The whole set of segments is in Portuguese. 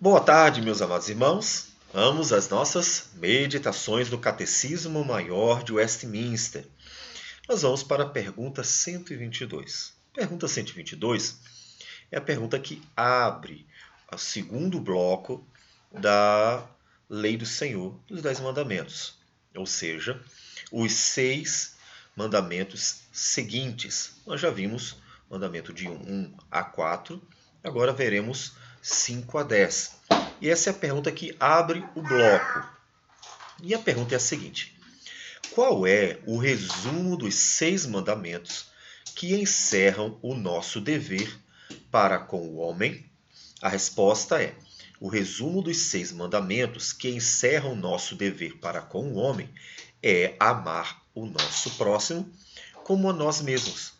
Boa tarde, meus amados irmãos. Vamos às nossas meditações do Catecismo Maior de Westminster. Nós vamos para a pergunta 122. Pergunta 122 é a pergunta que abre o segundo bloco da Lei do Senhor, dos 10 mandamentos. Ou seja, os 6 mandamentos seguintes. Nós já vimos mandamento de 1 a 4, agora veremos 5 a 10. E essa é a pergunta que abre o bloco. E a pergunta é a seguinte: qual é o resumo dos 6 mandamentos que encerram o nosso dever para com o homem? A resposta é: o resumo dos 6 mandamentos que encerram o nosso dever para com o homem é amar o nosso próximo como a nós mesmos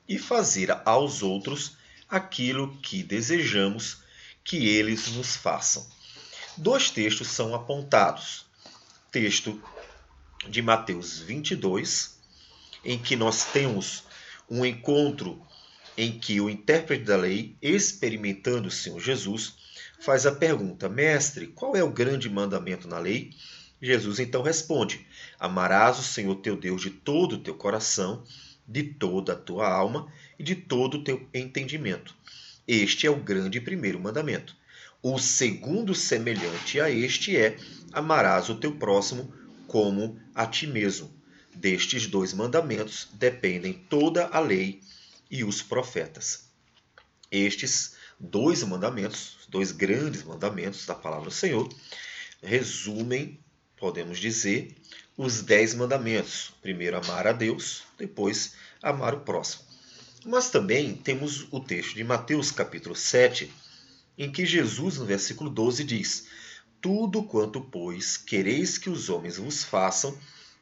e fazer aos outros aquilo que desejamos que eles nos façam. 2 textos são apontados. Texto de Mateus 22, em que nós temos um encontro em que o intérprete da lei, experimentando o Senhor Jesus, faz a pergunta: Mestre, qual é o grande mandamento na lei? Jesus então responde: amarás o Senhor teu Deus de todo o teu coração, de toda a tua alma e de todo o teu entendimento. Este é o grande primeiro mandamento. O segundo, semelhante a este, é: amarás o teu próximo como a ti mesmo. Destes 2 mandamentos dependem toda a lei e os profetas. Estes 2 mandamentos, 2 grandes mandamentos da palavra do Senhor, resumem, podemos dizer, os 10 mandamentos. Primeiro, amar a Deus, depois, amar o próximo. Mas também temos o texto de Mateus, capítulo 7, em que Jesus, no versículo 12, diz: tudo quanto, pois, quereis que os homens vos façam,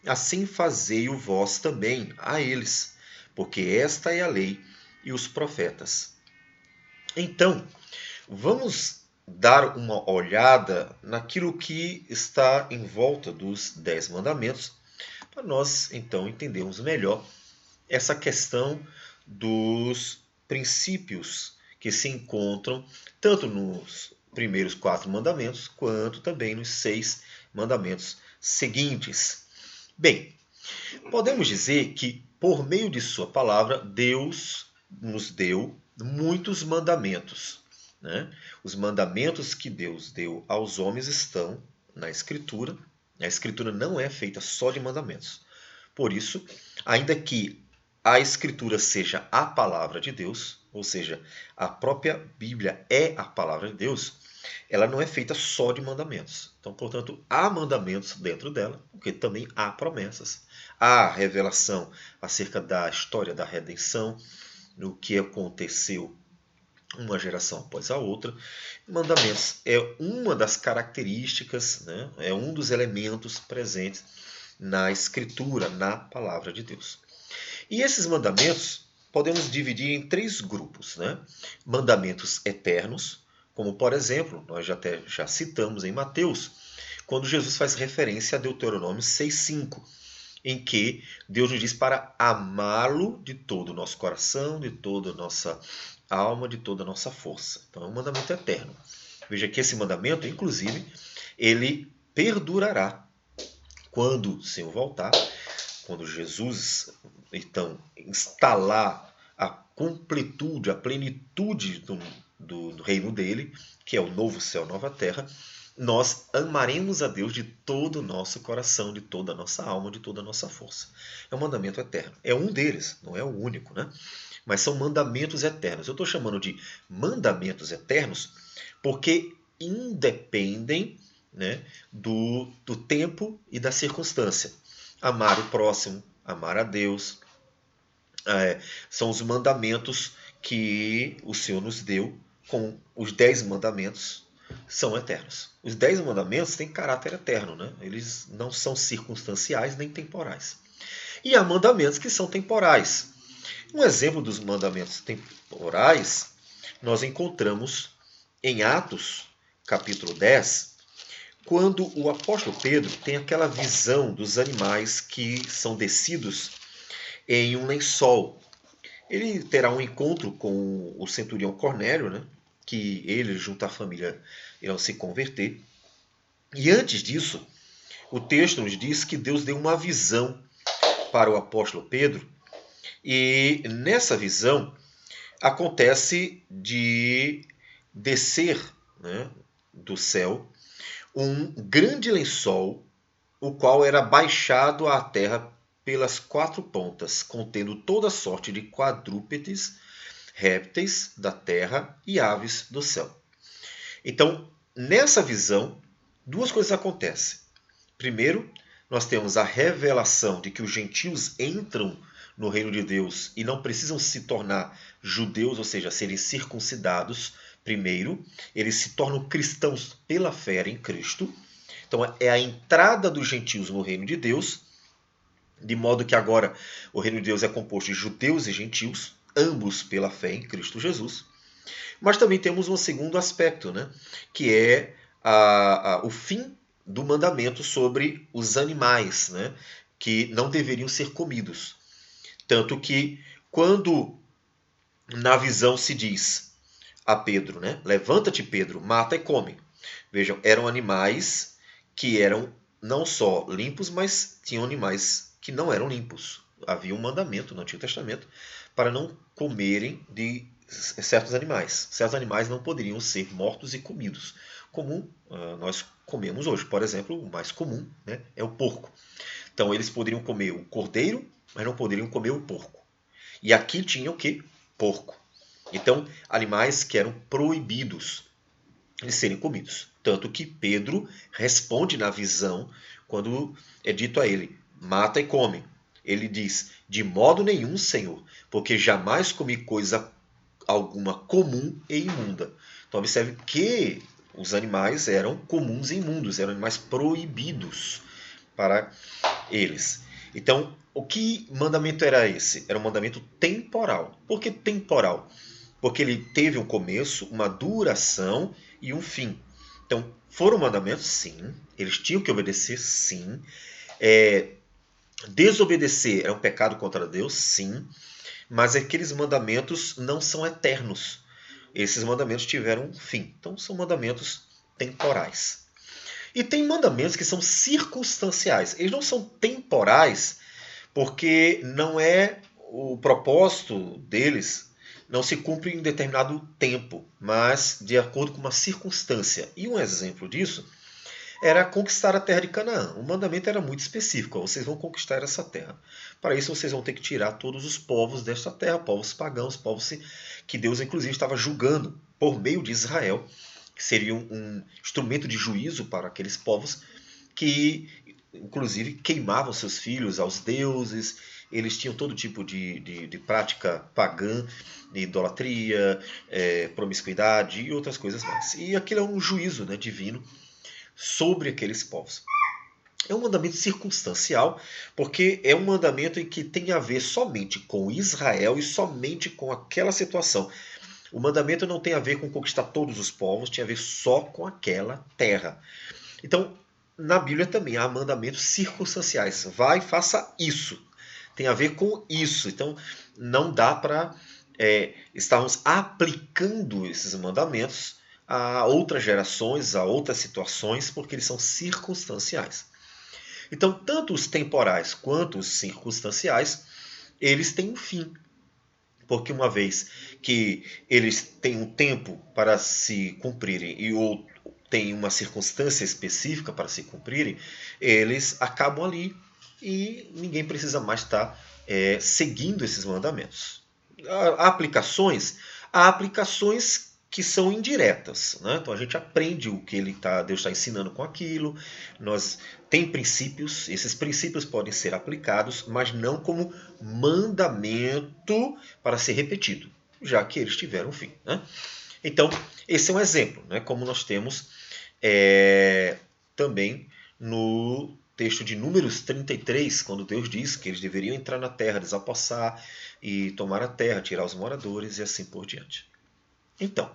assim fazei-o vós também a eles, porque esta é a lei e os profetas. Então, vamos dar uma olhada naquilo que está em volta dos 10 mandamentos, para nós, então, entendermos melhor essa questão dos princípios que se encontram tanto nos primeiros 4 mandamentos, quanto também nos 6 mandamentos seguintes. Bem, podemos dizer que, por meio de sua palavra, Deus nos deu muitos mandamentos. Né? Os mandamentos que Deus deu aos homens estão na Escritura. A Escritura não é feita só de mandamentos. Por isso, ainda que a Escritura seja a palavra de Deus, ou seja, a própria Bíblia é a palavra de Deus, ela não é feita só de mandamentos. Então, portanto, há mandamentos dentro dela, porque também há promessas. Há revelação acerca da história da redenção, no que aconteceu uma geração após a outra. Mandamentos é uma das características, né? É um dos elementos presentes na Escritura, na palavra de Deus. E esses mandamentos podemos dividir em 3 grupos. Né? Mandamentos eternos, como por exemplo, nós já citamos em Mateus, quando Jesus faz referência a Deuteronômio 6,5, em que Deus nos diz para amá-lo de todo o nosso coração, de toda a nossa alma, de toda a nossa força. Então é um mandamento eterno. Veja que esse mandamento, inclusive, ele perdurará quando o Senhor voltar, quando Jesus, então, instalar a completude, a plenitude do reino dele, que é o novo céu, nova terra, nós amaremos a Deus de todo o nosso coração, de toda a nossa alma, de toda a nossa força. É um mandamento eterno. É um deles, não é o único, né? Mas são mandamentos eternos. Eu estou chamando de mandamentos eternos porque independem, né, do tempo e da circunstância. Amar o próximo, amar a Deus, são os mandamentos que o Senhor nos deu, com os 10 mandamentos são eternos. Os 10 mandamentos têm caráter eterno, né? Eles não são circunstanciais nem temporais. E há mandamentos que são temporais. Um exemplo dos mandamentos temporais nós encontramos em Atos, capítulo 10, quando o apóstolo Pedro tem aquela visão dos animais que são descidos em um lençol. Ele terá um encontro com o centurião Cornélio, né, que ele, junto à família, irão se converter. E antes disso, o texto nos diz que Deus deu uma visão para o apóstolo Pedro, e nessa visão acontece de descer, né, do céu um grande lençol, o qual era baixado à terra pelas quatro pontas, contendo toda sorte de quadrúpedes, répteis da terra e aves do céu. Então, nessa visão, duas coisas acontecem. Primeiro, nós temos a revelação de que os gentios entram no reino de Deus e não precisam se tornar judeus, ou seja, serem circuncidados primeiro. Eles se tornam cristãos pela fé em Cristo. Então é a entrada dos gentios no reino de Deus, de modo que agora o reino de Deus é composto de judeus e gentios, ambos pela fé em Cristo Jesus. Mas também temos um segundo aspecto, né, que é o fim do mandamento sobre os animais, né, que não deveriam ser comidos. Tanto que quando na visão se diz a Pedro, né, levanta-te Pedro, mata e come. Vejam, eram animais que eram não só limpos, mas tinham animais que não eram limpos. Havia um mandamento no Antigo Testamento para não comerem de certos animais. Certos animais não poderiam ser mortos e comidos, como nós comemos hoje. Por exemplo, o mais comum, né, é o porco. Então eles poderiam comer o cordeiro, mas não poderiam comer o porco. E aqui tinha o quê? Porco. Então, animais que eram proibidos de serem comidos. Tanto que Pedro responde na visão, quando é dito a ele, mata e come. Ele diz, de modo nenhum, Senhor, porque jamais comi coisa alguma comum e imunda. Então observe que os animais eram comuns e imundos, eram animais proibidos para eles. Então, o que mandamento era esse? Era um mandamento temporal. Por que temporal? Porque ele teve um começo, uma duração e um fim. Então, foram mandamentos? Sim. Eles tinham que obedecer? Sim. Desobedecer era um pecado contra Deus? Sim. Mas aqueles mandamentos não são eternos. Esses mandamentos tiveram um fim. Então, são mandamentos temporais. E tem mandamentos que são circunstanciais. Eles não são temporais porque não é o propósito deles, não se cumpre em determinado tempo, mas de acordo com uma circunstância. E um exemplo disso era conquistar a terra de Canaã. O mandamento era muito específico, vocês vão conquistar essa terra. Para isso vocês vão ter que tirar todos os povos desta terra, povos pagãos, povos que Deus inclusive estava julgando por meio de Israel, que seria um instrumento de juízo para aqueles povos que inclusive queimavam seus filhos aos deuses. Eles tinham todo tipo de prática pagã, de idolatria, promiscuidade e outras coisas mais. E aquilo é um juízo, né, divino sobre aqueles povos. É um mandamento circunstancial, porque é um mandamento em que tem a ver somente com Israel e somente com aquela situação. O mandamento não tem a ver com conquistar todos os povos, tinha a ver só com aquela terra. Então, na Bíblia também há mandamentos circunstanciais. Vai e faça isso. Tem a ver com isso. Então, não dá para estarmos aplicando esses mandamentos a outras gerações, a outras situações, porque eles são circunstanciais. Então, tanto os temporais quanto os circunstanciais, eles têm um fim. Porque uma vez que eles têm um tempo para se cumprirem e outro tem uma circunstância específica para se cumprirem, eles acabam ali e ninguém precisa mais estar seguindo esses mandamentos. Há aplicações que são indiretas, né? Então a gente aprende o que Deus está ensinando com aquilo. Tem princípios, esses princípios podem ser aplicados, mas não como mandamento para ser repetido, já que eles tiveram fim, né? Então, esse é um exemplo, né? Como nós temos também no texto de Números 33, quando Deus diz que eles deveriam entrar na terra, desapossar e tomar a terra, tirar os moradores e assim por diante. Então,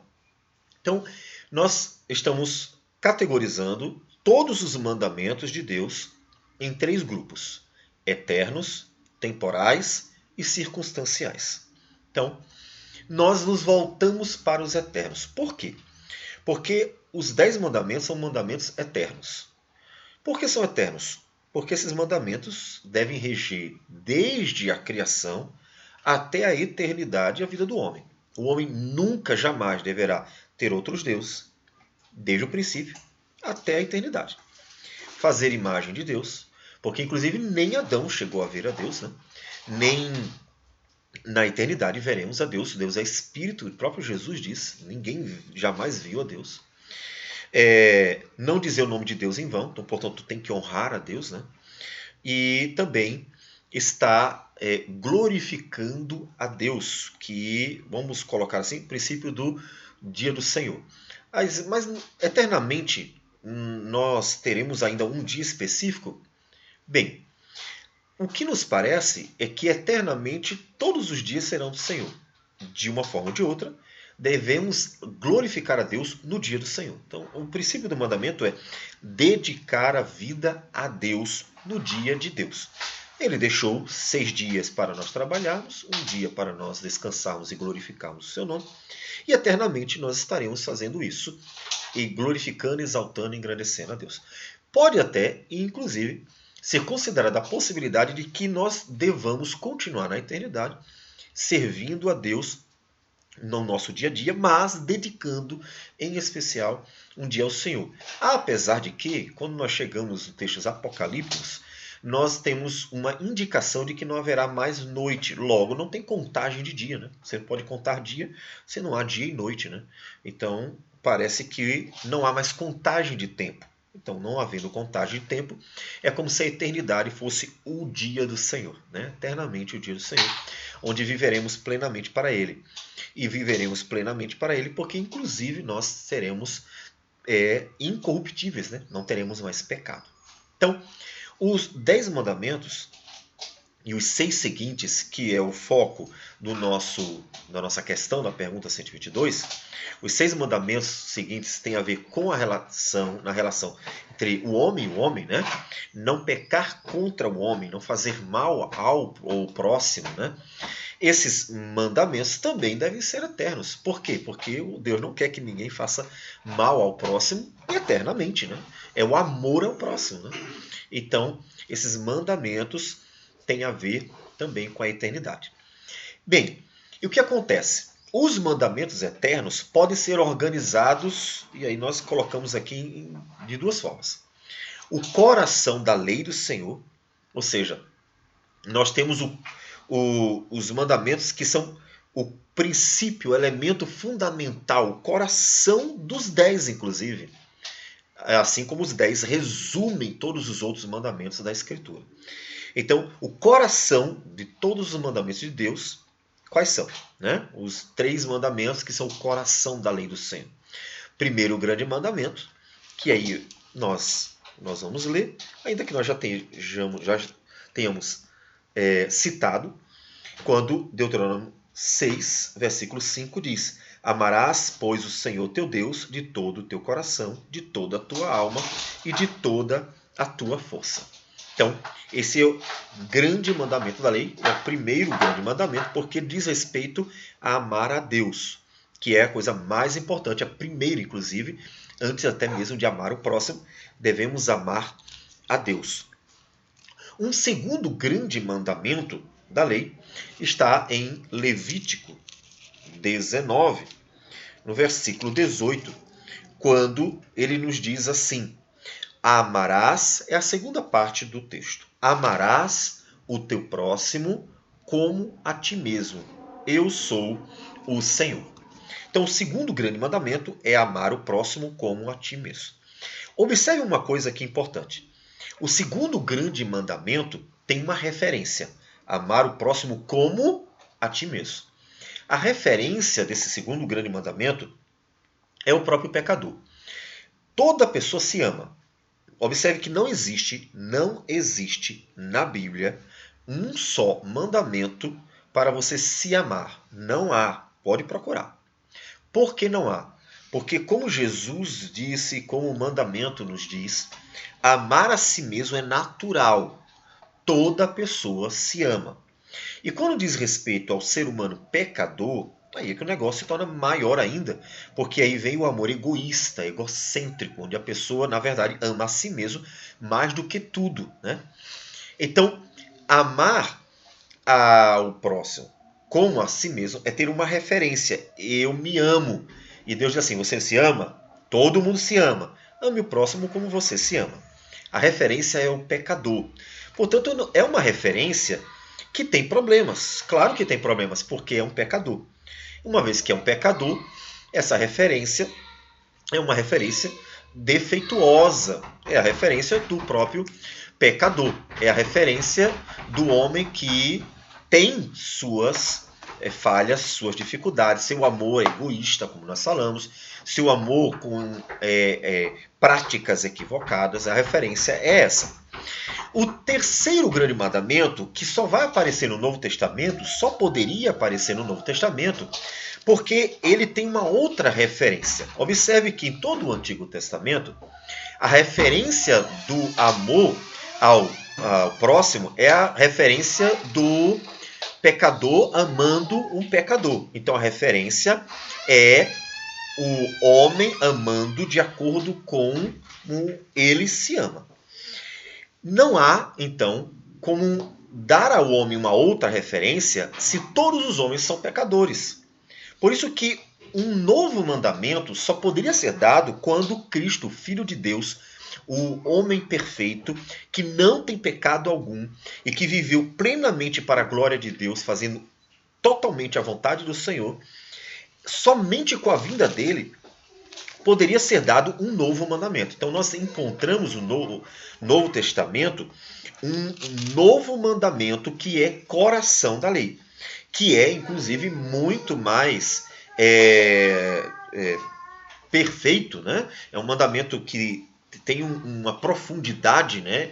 nós estamos categorizando todos os mandamentos de Deus em três grupos: eternos, temporais e circunstanciais. Então, nós nos voltamos para os eternos. Por quê? Porque os 10 mandamentos são mandamentos eternos. Por que são eternos? Porque esses mandamentos devem reger desde a criação até a eternidade a vida do homem. O homem nunca, jamais deverá ter outros deuses, desde o princípio até a eternidade. Fazer imagem de Deus, porque inclusive nem Adão chegou a ver a Deus, né? Nem na eternidade veremos a Deus. Deus é espírito, o próprio Jesus diz, ninguém jamais viu a Deus. Não dizer o nome de Deus em vão, então, portanto, tem que honrar a Deus, né? E também está glorificando a Deus, que, vamos colocar assim, o princípio do dia do Senhor. Mas eternamente nós teremos ainda um dia específico? Bem, o que nos parece é que eternamente todos os dias serão do Senhor. De uma forma ou de outra, devemos glorificar a Deus no dia do Senhor. Então, o princípio do mandamento é dedicar a vida a Deus no dia de Deus. Ele deixou 6 dias para nós trabalharmos, um dia para nós descansarmos e glorificarmos o seu nome, e eternamente nós estaremos fazendo isso, e glorificando, exaltando e engrandecendo a Deus. Pode até, inclusive, ser considerada a possibilidade de que nós devamos continuar na eternidade servindo a Deus no nosso dia a dia, mas dedicando em especial um dia ao Senhor. Apesar de que, quando nós chegamos nos textos apocalípticos, nós temos uma indicação de que não haverá mais noite. Logo, não tem contagem de dia, né? Você pode contar dia se não há dia e noite, né? Então, parece que não há mais contagem de tempo. Então, não havendo contagem de tempo, é como se a eternidade fosse o dia do Senhor, né? Eternamente o dia do Senhor, onde viveremos plenamente para Ele. E viveremos plenamente para Ele, porque inclusive nós seremos incorruptíveis, né? Não teremos mais pecado. Então, os 10 mandamentos e os 6 seguintes, que é o foco da nossa questão, da pergunta 122, os 6 mandamentos seguintes têm a ver com na relação entre o homem e o homem, né? Não pecar contra o homem, não fazer mal ao próximo, né? Esses mandamentos também devem ser eternos. Por quê? Porque Deus não quer que ninguém faça mal ao próximo eternamente, né? É o amor ao próximo, né? Então, esses mandamentos têm a ver também com a eternidade. Bem, e o que acontece? Os mandamentos eternos podem ser organizados, e aí nós colocamos aqui de duas formas. O coração da lei do Senhor, ou seja, nós temos os mandamentos que são o princípio, o elemento fundamental, o coração dos 10, inclusive. Assim como os 10 resumem todos os outros mandamentos da Escritura. Então, o coração de todos os mandamentos de Deus, quais são? Né? Os 3 mandamentos que são o coração da lei do Senhor. Primeiro, o grande mandamento, que aí nós vamos ler, ainda que nós já tenhamos citado, quando Deuteronômio 6, versículo 5 diz: Amarás, pois, o Senhor teu Deus de todo o teu coração, de toda a tua alma e de toda a tua força. Então, esse é o grande mandamento da lei, é o primeiro grande mandamento, porque diz respeito a amar a Deus, que é a coisa mais importante, a primeira, inclusive, antes até mesmo de amar o próximo, devemos amar a Deus. Um segundo grande mandamento da lei está em Levítico 19, no versículo 18, quando ele nos diz assim: amarás, é a segunda parte do texto, amarás o teu próximo como a ti mesmo. Eu sou o Senhor. Então, o segundo grande mandamento é amar o próximo como a ti mesmo. Observe uma coisa aqui importante. O segundo grande mandamento tem uma referência: amar o próximo como a ti mesmo. A referência desse segundo grande mandamento é o próprio pecador. Toda pessoa se ama. Observe que não existe na Bíblia um só mandamento para você se amar. Não há. Pode procurar. Por que não há? Porque como Jesus disse, como o mandamento nos diz, amar a si mesmo é natural. Toda pessoa se ama. E quando diz respeito ao ser humano pecador, Aí é que o negócio se torna maior ainda, porque aí vem o amor egoísta, egocêntrico, onde a pessoa, na verdade, ama a si mesmo mais do que tudo, né? Então, amar ao próximo como a si mesmo é ter uma referência. Eu me amo. E Deus diz assim: você se ama? Todo mundo se ama. Ame o próximo como você se ama. A referência é o pecador. Portanto, é uma referência que tem problemas. Claro que tem problemas, porque é um pecador. Uma vez que é um pecador, essa referência é uma referência defeituosa. É a referência do próprio pecador. É a referência do homem que tem suas falhas, suas dificuldades, seu amor é egoísta, como nós falamos, seu amor com práticas equivocadas. A referência é essa. O terceiro grande mandamento, que só vai aparecer no Novo Testamento, só poderia aparecer no Novo Testamento, porque ele tem uma outra referência. Observe que em todo o Antigo Testamento, a referência do amor ao próximo é a referência do pecador amando um pecador. Então a referência é o homem amando de acordo com ele se ama. Não há, então, como dar ao homem uma outra referência se todos os homens são pecadores. Por isso que um novo mandamento só poderia ser dado quando Cristo, Filho de Deus, o homem perfeito, que não tem pecado algum e que viveu plenamente para a glória de Deus, fazendo totalmente a vontade do Senhor, somente com a vinda dele poderia ser dado um novo mandamento. Então nós encontramos no Novo Testamento um novo mandamento que é coração da lei, que é inclusive muito mais perfeito, né? É um mandamento que tem uma profundidade, né?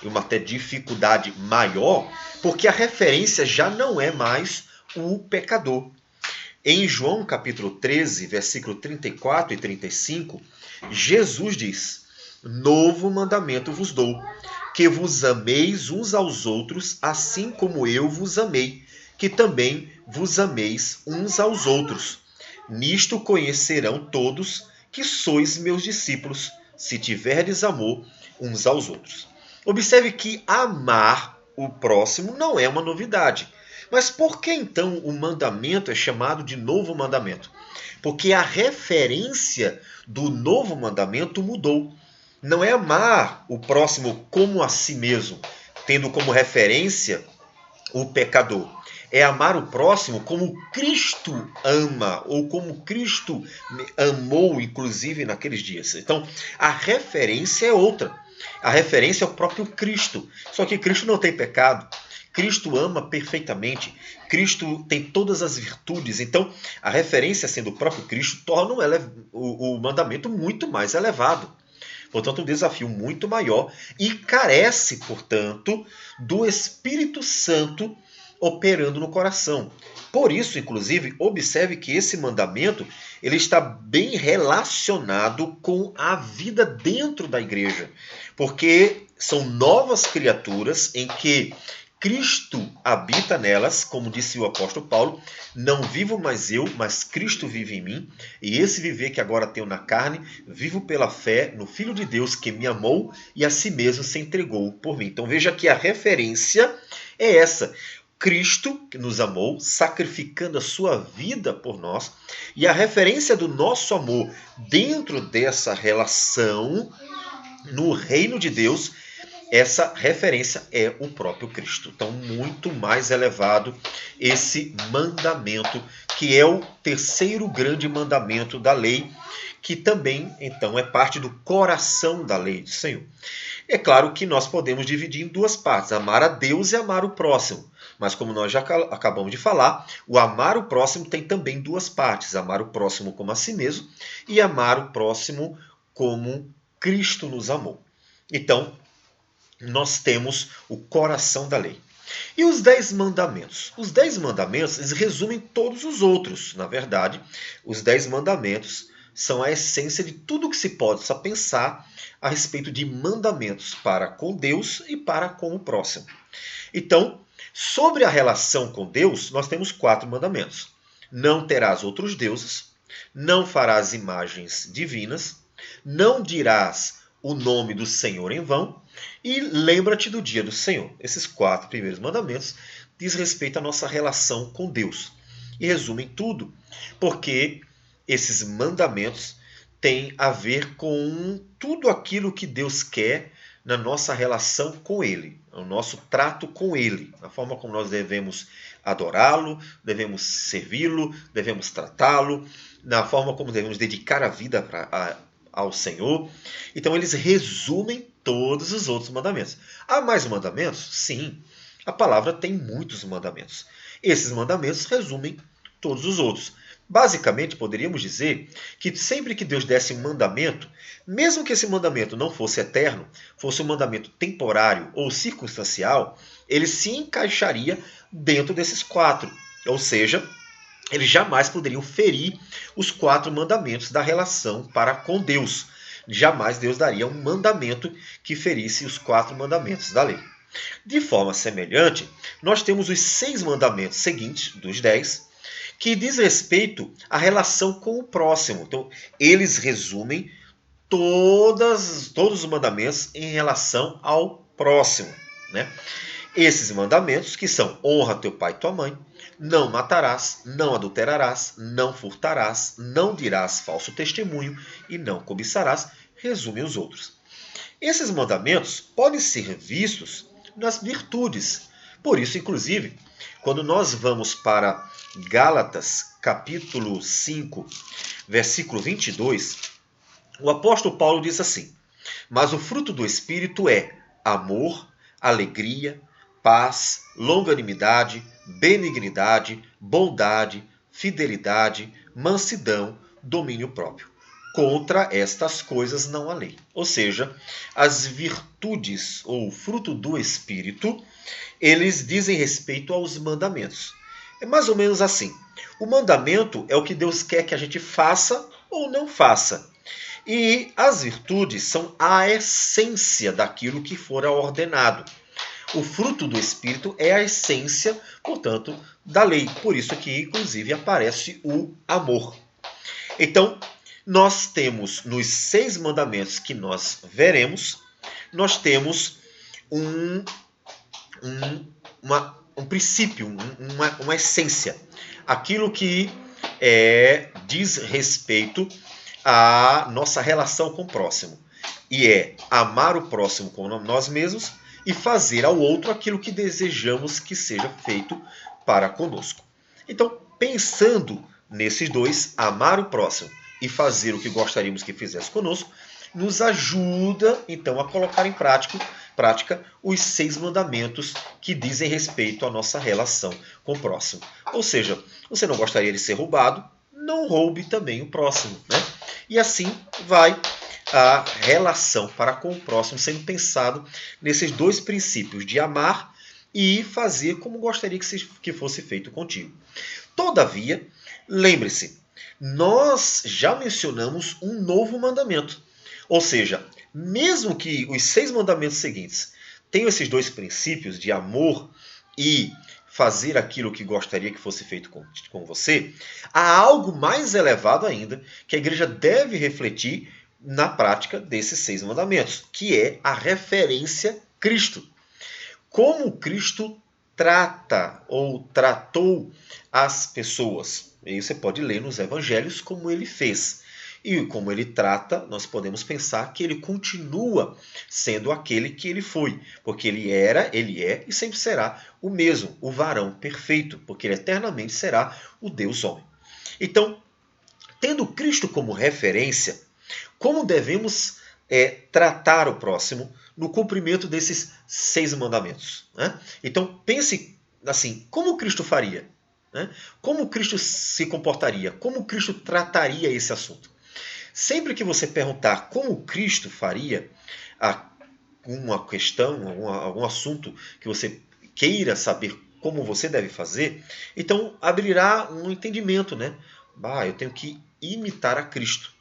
E uma até dificuldade maior, porque a referência já não é mais o pecador. Em João capítulo 13, versículo 34 e 35, Jesus diz: novo mandamento vos dou, que vos ameis uns aos outros, assim como eu vos amei, que também vos ameis uns aos outros. Nisto conhecerão todos que sois meus discípulos, se tiverdes amor uns aos outros. Observe que amar o próximo não é uma novidade. Mas por que então o mandamento é chamado de novo mandamento? Porque a referência do novo mandamento mudou. Não é amar o próximo como a si mesmo, tendo como referência o pecador. É amar o próximo como Cristo ama, ou como Cristo amou, inclusive naqueles dias. Então, a referência é outra. A referência é o próprio Cristo. Só que Cristo não tem pecado. Cristo ama perfeitamente. Cristo tem todas as virtudes. Então, a referência sendo o próprio Cristo torna o mandamento muito mais elevado. Portanto, um desafio muito maior e carece, portanto, do Espírito Santo operando no coração. Por isso, inclusive, observe que esse mandamento ele está bem relacionado com a vida dentro da igreja, porque são novas criaturas em que Cristo habita nelas, como disse o apóstolo Paulo, não vivo mais eu, mas Cristo vive em mim, e esse viver que agora tenho na carne, vivo pela fé no Filho de Deus que me amou e a si mesmo se entregou por mim. Então veja que a referência é essa. Cristo que nos amou, sacrificando a sua vida por nós, e a referência do nosso amor dentro dessa relação no reino de Deus, essa referência é o próprio Cristo. Então, muito mais elevado esse mandamento, que é o terceiro grande mandamento da lei, que também, então, é parte do coração da lei do Senhor. É claro que nós podemos dividir em duas partes, amar a Deus e amar o próximo. Mas como nós já acabamos de falar, o amar o próximo tem também duas partes, amar o próximo como a si mesmo e amar o próximo como Cristo nos amou. Então, nós temos o coração da lei. E os 10 mandamentos? Os 10 mandamentos eles resumem todos os outros. Na verdade, os 10 mandamentos são a essência de tudo que se possa pensar a respeito de mandamentos para com Deus e para com o próximo. Então, Sobre a relação com Deus, nós temos 4 mandamentos. Não terás outros deuses, não farás imagens divinas, não dirás o nome do Senhor em vão e lembra-te do dia do Senhor. Esses 4 primeiros mandamentos diz respeito à nossa relação com Deus. E resumem tudo, porque esses mandamentos têm a ver com tudo aquilo que Deus quer na nossa relação com Ele, no nosso trato com Ele, na forma como nós devemos adorá-lo, devemos servi-lo, devemos tratá-lo, na forma como devemos dedicar a vida ao Senhor. Então eles resumem todos os outros mandamentos. Há mais mandamentos? Sim. A palavra tem muitos mandamentos. Esses mandamentos resumem todos os outros. Basicamente, poderíamos dizer que sempre que Deus desse um mandamento, mesmo que esse mandamento não fosse eterno, fosse um mandamento temporário ou circunstancial, ele se encaixaria dentro desses 4. Ou seja, eles jamais poderiam ferir os 4 mandamentos da relação para com Deus. Jamais Deus daria um mandamento que ferisse os 4 mandamentos da lei. De forma semelhante, nós temos os 6 mandamentos seguintes, dos 10, que diz respeito à relação com o próximo. Então, eles resumem todos os mandamentos em relação ao próximo, né? Esses mandamentos que são: honra teu pai e tua mãe, não matarás, não adulterarás, não furtarás, não dirás falso testemunho e não cobiçarás, resumem os outros. Esses mandamentos podem ser vistos nas virtudes. Por isso, inclusive, quando nós vamos para Gálatas, capítulo 5, versículo 22, o apóstolo Paulo diz assim: mas o fruto do Espírito é amor, alegria, paz, longanimidade, benignidade, bondade, fidelidade, mansidão, domínio próprio. Contra estas coisas não há lei. Ou seja, as virtudes ou fruto do Espírito, eles dizem respeito aos mandamentos. É mais ou menos assim. O mandamento é o que Deus quer que a gente faça ou não faça. E as virtudes são a essência daquilo que for ordenado. O fruto do Espírito é a essência, portanto, da lei. Por isso que, inclusive, aparece o amor. Então, nós temos nos 6 mandamentos que nós veremos, nós temos um princípio, uma essência. Aquilo que diz respeito à nossa relação com o próximo. E é amar o próximo como nós mesmos e fazer ao outro aquilo que desejamos que seja feito para conosco. Então, pensando nesses dois, amar o próximo e fazer o que gostaríamos que fizesse conosco, nos ajuda, então, a colocar em prática os 6 mandamentos que dizem respeito à nossa relação com o próximo. Ou seja, você não gostaria de ser roubado, não roube também o próximo, né? E assim vai a relação para com o próximo sendo pensado nesses 2 princípios de amar e fazer como gostaria que fosse feito contigo. Todavia, lembre-se, nós já mencionamos um novo mandamento. Ou seja, mesmo que os 6 mandamentos seguintes tenham esses 2 princípios de amor e fazer aquilo que gostaria que fosse feito com você, há algo mais elevado ainda que a igreja deve refletir na prática desses 6 mandamentos, que é a referência Cristo. Como Cristo trata ou tratou as pessoas. E você pode ler nos evangelhos como ele fez. E como ele trata, nós podemos pensar que ele continua sendo aquele que ele foi. Porque ele era, ele é e sempre será o mesmo, o varão perfeito. Porque ele eternamente será o Deus homem. Então, tendo Cristo como referência, como devemos tratar o próximo no cumprimento desses 6 mandamentos? Né? Então, pense assim, como Cristo faria? Né? Como Cristo se comportaria? Como Cristo trataria esse assunto? Sempre que você perguntar como Cristo faria alguma questão, algum assunto que você queira saber como você deve fazer, então abrirá um entendimento, né? Eu tenho que imitar a Cristo.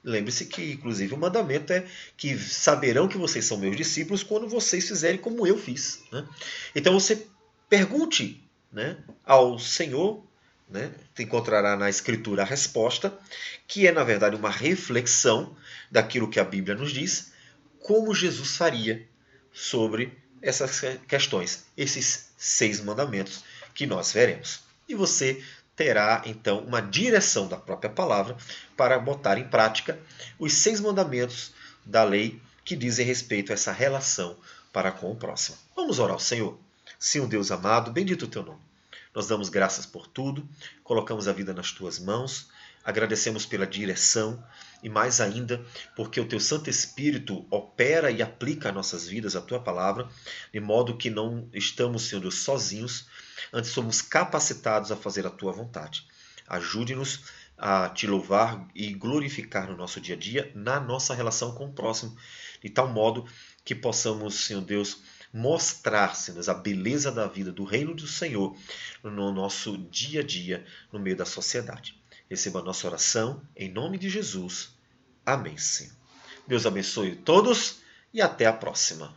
Lembre-se que, inclusive, o mandamento é que saberão que vocês são meus discípulos quando vocês fizerem como eu fiz. Né? Então você Pergunte, né, ao Senhor, né, tu encontrará na Escritura a resposta, que é, na verdade, uma reflexão daquilo que a Bíblia nos diz, como Jesus faria sobre essas questões, esses 6 mandamentos que nós veremos. E você terá, então, uma direção da própria palavra para botar em prática os 6 mandamentos da lei que dizem respeito a essa relação para com o próximo. Vamos orar ao Senhor. Sim, Deus amado, bendito o teu nome. Nós damos graças por tudo, colocamos a vida nas tuas mãos, agradecemos pela direção e mais ainda porque o teu Santo Espírito opera e aplica a nossas vidas a tua palavra, de modo que não estamos, Senhor Deus, sozinhos, antes somos capacitados a fazer a tua vontade. Ajude-nos a te louvar e glorificar no nosso dia a dia, na nossa relação com o próximo, de tal modo que possamos, Senhor Deus, mostrar, Senhor, a beleza da vida, do reino do Senhor no nosso dia a dia, no meio da sociedade. Receba a nossa oração, em nome de Jesus. Amém, Senhor. Deus abençoe todos e até a próxima.